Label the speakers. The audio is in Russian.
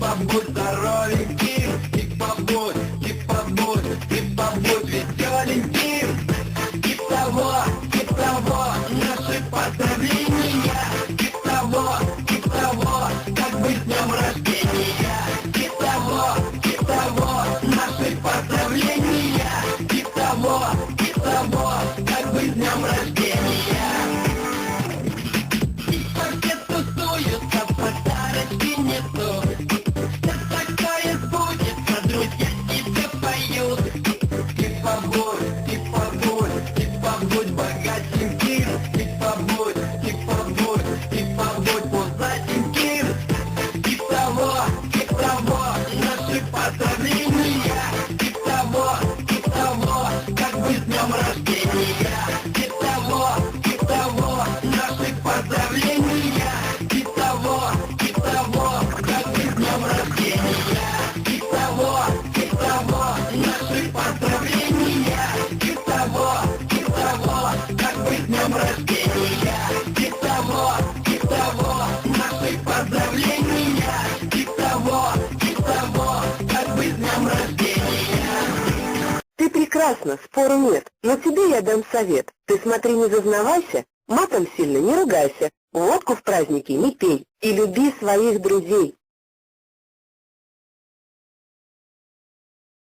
Speaker 1: побудь здоровеньким, и побудь веселеньким. И того, наши поздравления. И того, как бы с днем рождения. И того, наши поздравления. И того, как бы с днем рождения. И пакет тусуются, подарочки несут. Да такое сбудется, друзья тебе поют. И побудь богатеньким. И побудь пузатеньким. И того, наши поздравления. И того, как бы с днем рождения. И того, наши поздравления. И того, как бы с днем рождения. И того, наши поздравления. И того, как бы с днем рождения. И того, наши поздравления. И того, как бы с днем рождения.
Speaker 2: Ты прекрасна, спору нет, но тебе я дам совет. Ты смотри, не зазнавайся, матом сильно не ругайся, водку в празднике не пей и люби своих друзей.